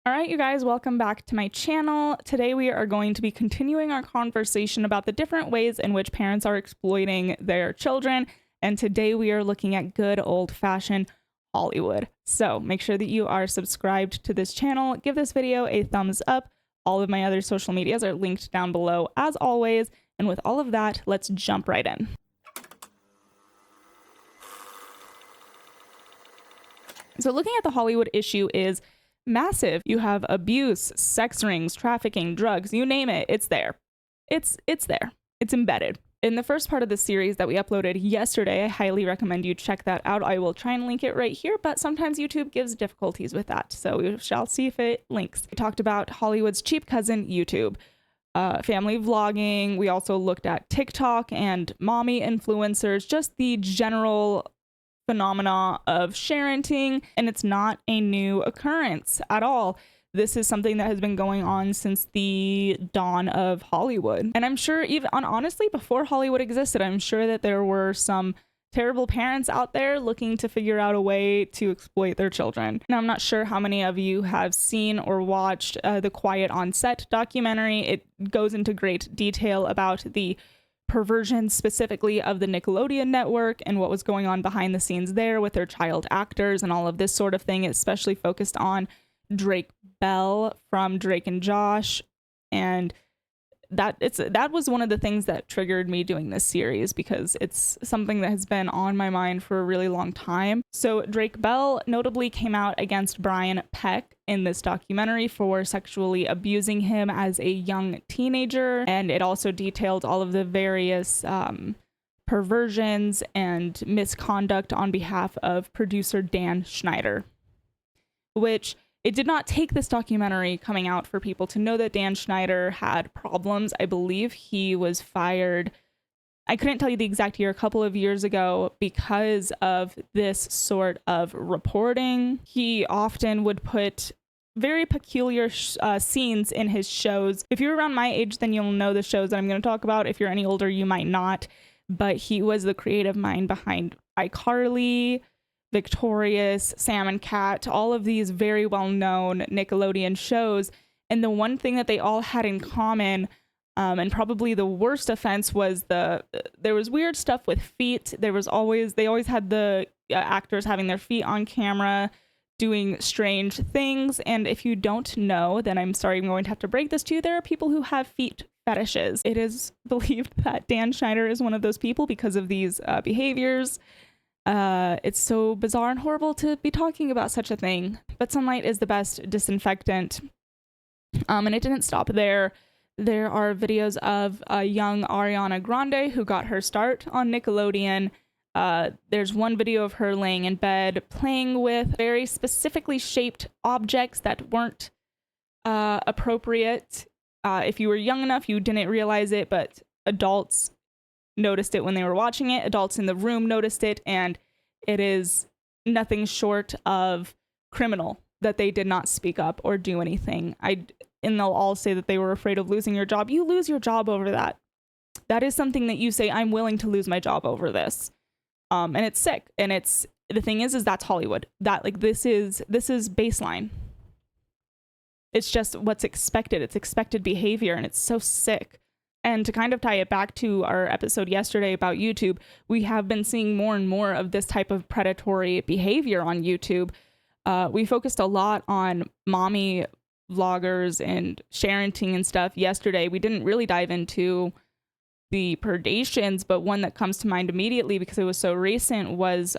All right, you guys, welcome back to my channel. Today we are going to be continuing our conversation about the different ways in which parents are exploiting their children. And today we are looking at good old-fashioned Hollywood. So make sure that you are subscribed to this channel. Give this video a thumbs up. All of my other social medias are linked down below as always. And with all of that, let's jump right in. So looking at the Hollywood issue is massive. You have abuse, sex rings, trafficking, drugs, you name it, it's there. It's there. It's embedded. In the first part of the series that we uploaded yesterday, I highly recommend you check that out. I will try and link it right here, but sometimes YouTube gives difficulties with that, so we shall see if it links. We talked about Hollywood's cheap cousin, YouTube, family vlogging. We also looked at TikTok and mommy influencers, just the general phenomena of sharenting, and it's not a new occurrence at all. This is something that has been going on since the dawn of Hollywood. And I'm sure even honestly, before Hollywood existed, I'm sure that there were some terrible parents out there looking to figure out a way to exploit their children. Now, I'm not sure how many of you have seen or watched the Quiet on Set documentary. It goes into great detail about the perversion specifically of the Nickelodeon network and what was going on behind the scenes there with their child actors and all of this sort of thing, especially focused on Drake Bell from Drake and Josh. And that was one of the things that triggered me doing this series, because it's something that has been on my mind for a really long time. So Drake Bell notably came out against Brian Peck in this documentary for sexually abusing him as a young teenager, and it also detailed all of the various perversions and misconduct on behalf of producer Dan Schneider, which it did not take this documentary coming out for people to know that Dan Schneider had problems. I believe he was fired, I couldn't tell you the exact year, a couple of years ago, because of this sort of reporting. He often would put very peculiar scenes in his shows. If you're around my age, then you'll know the shows that I'm going to talk about. If you're any older, you might not. But he was the creative mind behind iCarly, Victorious, Sam and Cat, all of these very well-known Nickelodeon shows. And the one thing that they all had in common, and probably the worst offense, was there was weird stuff with feet. They always had the actors having their feet on camera, doing strange things. And if you don't know, then I'm sorry, I'm going to have to break this to you. There are people who have feet fetishes. It is believed that Dan Schneider is one of those people because of these behaviors. It's so bizarre and horrible to be talking about such a thing, but sunlight is the best disinfectant. And it didn't stop there. There are videos of a young Ariana Grande who got her start on Nickelodeon. There's one video of her laying in bed playing with very specifically shaped objects that weren't appropriate. If you were young enough, you didn't realize it, but adults noticed it when they were watching it. Adults in the room noticed it, and it is nothing short of criminal that they did not speak up or do anything. And they'll all say that they were afraid of losing your job. You lose your job over that. That is something that you say, I'm willing to lose my job over this. And it's sick. And the thing is that's Hollywood. This is baseline. It's just what's expected. It's expected behavior, and it's so sick. And to kind of tie it back to our episode yesterday about YouTube, we have been seeing more and more of this type of predatory behavior on YouTube. We focused a lot on mommy vloggers and sharenting and stuff yesterday. We didn't really dive into the predations, but one that comes to mind immediately because it was so recent was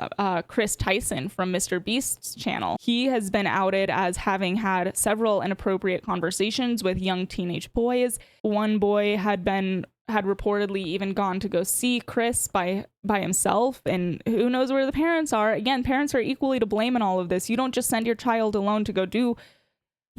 Chris Tyson from Mr. Beast's channel. He has been outed as having had several inappropriate conversations with young teenage boys. One boy had reportedly even gone to go see Chris by himself, and who knows where the parents are. Again, parents are equally to blame in all of this. You don't just send your child alone to go do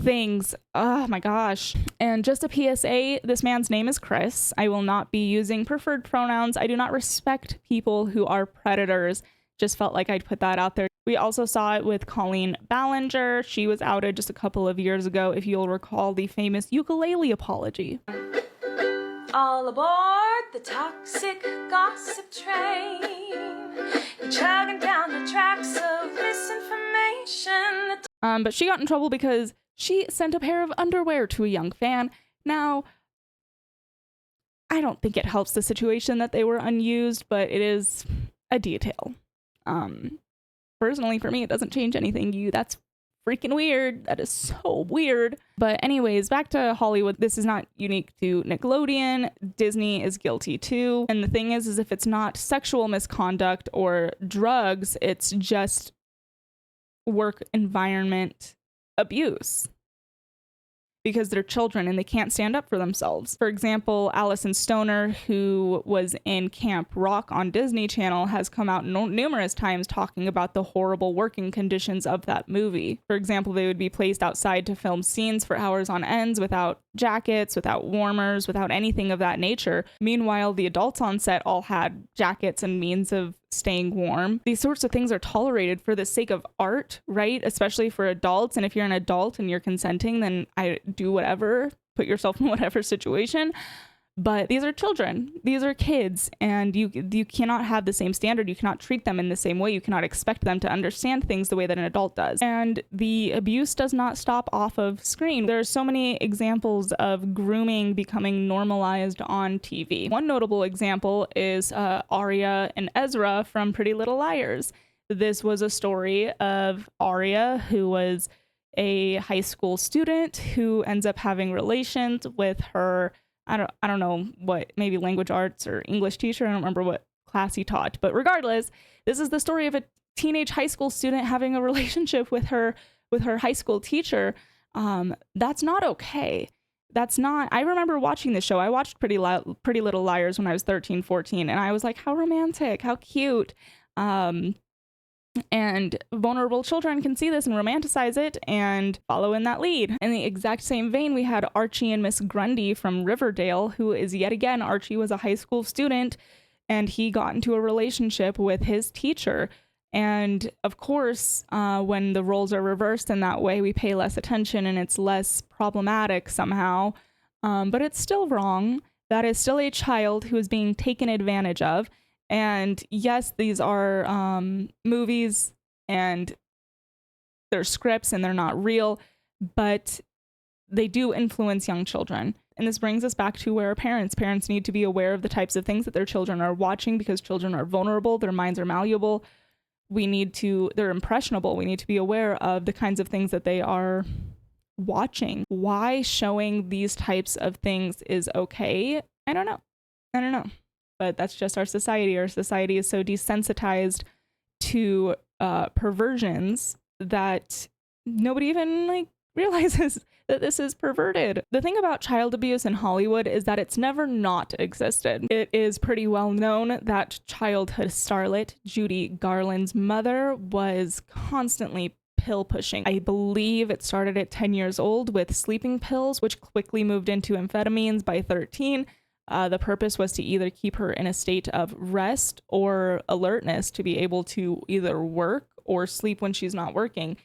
things. Oh my gosh. And just a PSA, this man's name is Chris. I will not be using preferred pronouns. I do not respect people who are predators. Just felt like I'd put that out there. We also saw it with Colleen Ballinger. She was outed just a couple of years ago, if you'll recall the famous ukulele apology. All aboard the toxic gossip train. You're chugging down the tracks of misinformation. But she got in trouble because She sent a pair of underwear to a young fan. Now, I don't think it helps the situation that they were unused, but it is a detail. Personally, for me, it doesn't change anything. That's freaking weird. That is so weird. But anyways, back to Hollywood. This is not unique to Nickelodeon. Disney is guilty too. And the thing is if it's not sexual misconduct or drugs, it's just work environment abuse. Because they're children and they can't stand up for themselves. For example, Allison Stoner, who was in Camp Rock on Disney Channel, has come out numerous times talking about the horrible working conditions of that movie. For example, they would be placed outside to film scenes for hours on ends without jackets, without warmers, without anything of that nature. Meanwhile, the adults on set all had jackets and means of staying warm. These sorts of things are tolerated for the sake of art, right? Especially for adults. And if you're an adult and you're consenting, then I do whatever, put yourself in whatever situation. But these are children, these are kids, and you cannot have the same standard. You cannot treat them in the same way. You cannot expect them to understand things the way that an adult does. And the abuse does not stop off of screen. There are so many examples of grooming becoming normalized on TV. One notable example is Arya and Ezra from Pretty Little Liars. This was a story of Arya, who was a high school student who ends up having relations with her, I don't know what, maybe language arts or English teacher. I don't remember what class he taught. But regardless, this is the story of a teenage high school student having a relationship with her high school teacher. That's not okay. That's not, I remember watching this show. I watched Pretty Little Liars when I was 13, 14, and I was like, how romantic, how cute. And vulnerable children can see this and romanticize it and follow in that lead. In the exact same vein, we had Archie and Miss Grundy from Riverdale, who is yet again, Archie was a high school student and he got into a relationship with his teacher. And of course, when the roles are reversed in that way, we pay less attention and it's less problematic somehow. But it's still wrong. That is still a child who is being taken advantage of. And yes, these are movies and they're scripts and they're not real, but they do influence young children. And this brings us back to where parents need to be aware of the types of things that their children are watching, because children are vulnerable, their minds are malleable. They're impressionable. We need to be aware of the kinds of things that they are watching. Why showing these types of things is okay? I don't know. But that's just our society. Our society is so desensitized to perversions that nobody even realizes that this is perverted. The thing about child abuse in Hollywood is that it's never not existed. It is pretty well known that childhood starlet Judy Garland's mother was constantly pill pushing. I believe it started at 10 years old with sleeping pills, which quickly moved into amphetamines by 13. The purpose was to either keep her in a state of rest or alertness to be able to either work or sleep when she's not working.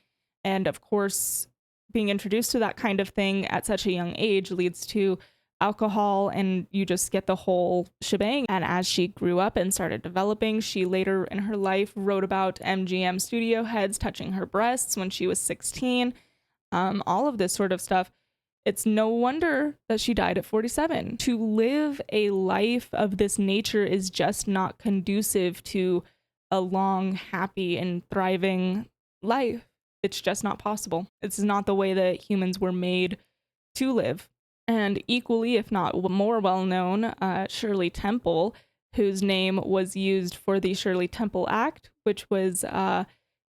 And of course, being introduced to that kind of thing at such a young age leads to alcohol, and you just get the whole shebang. And as she grew up and started developing, she later in her life wrote about MGM studio heads touching her breasts when she was 16. All of this sort of stuff. It's no wonder that she died at 47. To live a life of this nature is just not conducive to a long, happy, and thriving life. It's just not possible. It's not the way that humans were made to live. And equally, if not more well-known, Shirley Temple, whose name was used for the Shirley Temple Act, which was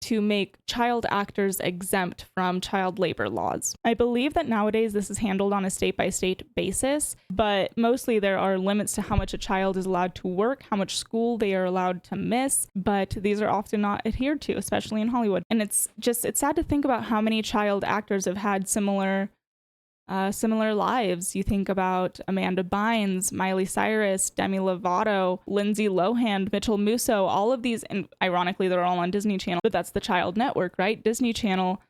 to make child actors exempt from child labor laws. I believe that nowadays this is handled on a state-by-state basis, but mostly there are limits to how much a child is allowed to work, how much school they are allowed to miss, but these are often not adhered to, especially in Hollywood. And it's sad to think about how many child actors have had similar lives. You think about Amanda Bynes, Miley Cyrus, Demi Lovato, Lindsay Lohan, Mitchell Musso, all of these, and ironically they're all on Disney Channel, but that's the child network, right? Disney Channel,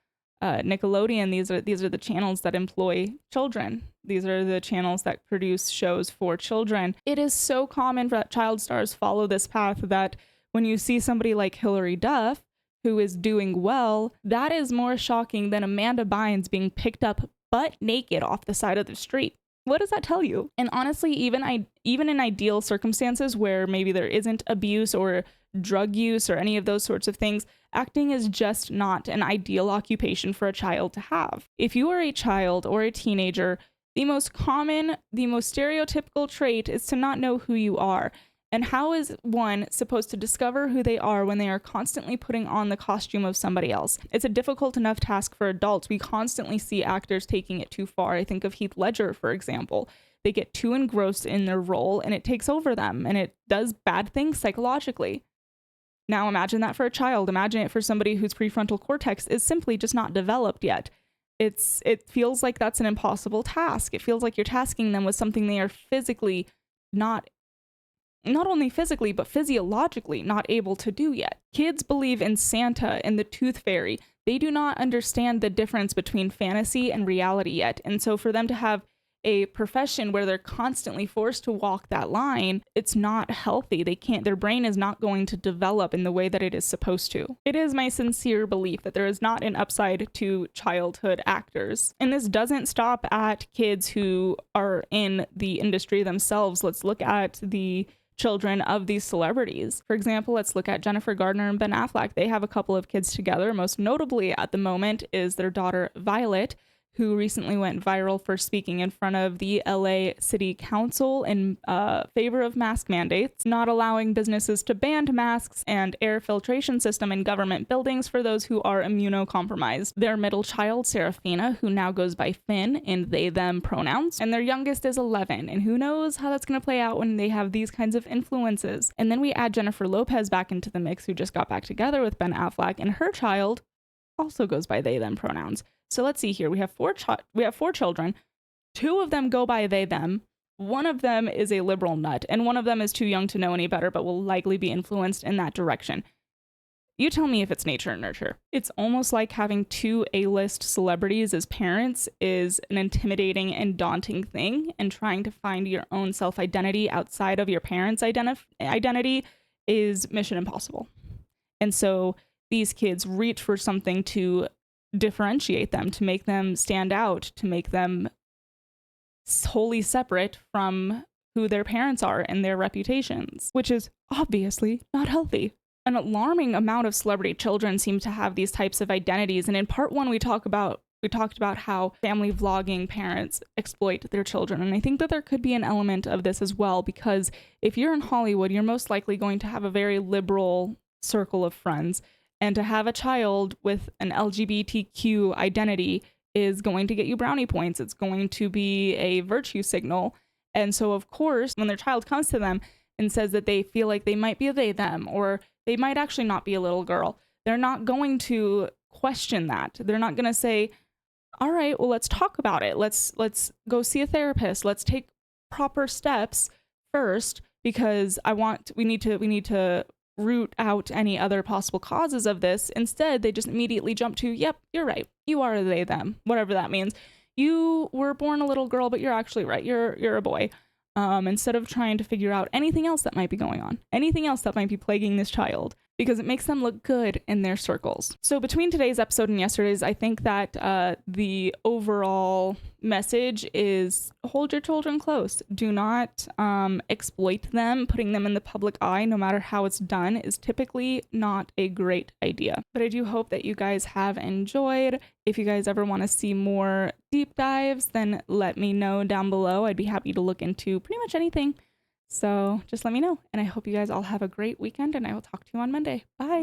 Nickelodeon, these are the channels that employ children. These are the channels that produce shows for children. It is so common that child stars follow this path that when you see somebody like Hilary Duff, who is doing well, that is more shocking than Amanda Bynes being picked up butt naked off the side of the street. What does that tell you? And honestly, even in ideal circumstances where maybe there isn't abuse or drug use or any of those sorts of things, acting is just not an ideal occupation for a child to have. If you are a child or a teenager, the most common, the most stereotypical trait is to not know who you are. And how is one supposed to discover who they are when they are constantly putting on the costume of somebody else? It's a difficult enough task for adults. We constantly see actors taking it too far. I think of Heath Ledger, for example. They get too engrossed in their role and it takes over them and it does bad things psychologically. Now imagine that for a child. Imagine it for somebody whose prefrontal cortex is simply just not developed yet. It feels like that's an impossible task. It feels like you're tasking them with something they are physically not only physically, but physiologically not able to do yet. Kids believe in Santa and the Tooth Fairy. They do not understand the difference between fantasy and reality yet. And so for them to have a profession where they're constantly forced to walk that line, it's not healthy. Their brain is not going to develop in the way that it is supposed to. It is my sincere belief that there is not an upside to childhood actors. And this doesn't stop at kids who are in the industry themselves. Let's look at the children of these celebrities. For example, let's look at Jennifer Gardner and Ben Affleck. They have a couple of kids together. Most notably at the moment is their daughter Violet, who recently went viral for speaking in front of the LA City Council in favor of mask mandates, not allowing businesses to ban masks and air filtration system in government buildings for those who are immunocompromised. Their middle child, Serafina, who now goes by Finn in they, them pronouns, and their youngest is 11, and who knows how that's going to play out when they have these kinds of influences. And then we add Jennifer Lopez back into the mix, who just got back together with Ben Affleck, and her child also goes by they, them pronouns. So let's see here. We have four children. Two of them go by they, them. One of them is a liberal nut, and one of them is too young to know any better, but will likely be influenced in that direction. You tell me if it's nature or nurture. It's almost like having two A-list celebrities as parents is an intimidating and daunting thing, and trying to find your own self-identity outside of your parents' identity is mission impossible. And so these kids reach for something to differentiate them, to make them stand out, to make them wholly separate from who their parents are and their reputations, which is obviously not healthy. An alarming amount of celebrity children seem to have these types of identities. And in part one, we talked about how family vlogging parents exploit their children. And I think that there could be an element of this as well, because if you're in Hollywood, you're most likely going to have a very liberal circle of friends. And to have a child with an LGBTQ identity is going to get you brownie points. It's going to be a virtue signal. And so, of course, when their child comes to them and says that they feel like they might be a they, them, or they might actually not be a little girl, they're not going to question that. They're not going to say, all right, well, let's talk about it. Let's go see a therapist. Let's take proper steps first, because we need to root out any other possible causes of this. Instead, they just immediately jump to, yep, you're right. You are a they, them, whatever that means. You were born a little girl, but you're actually right. You're a boy. Instead of trying to figure out anything else that might be going on, anything else that might be plaguing this child, because it makes them look good in their circles. So between today's episode and yesterday's, I think that the overall message is hold your children close. Do not exploit them. Putting them in the public eye, no matter how it's done, is typically not a great idea. But I do hope that you guys have enjoyed. If you guys ever want to see more deep dives, then let me know down below. I'd be happy to look into pretty much anything. So just let me know. And I hope you guys all have a great weekend, and I will talk to you on Monday. Bye.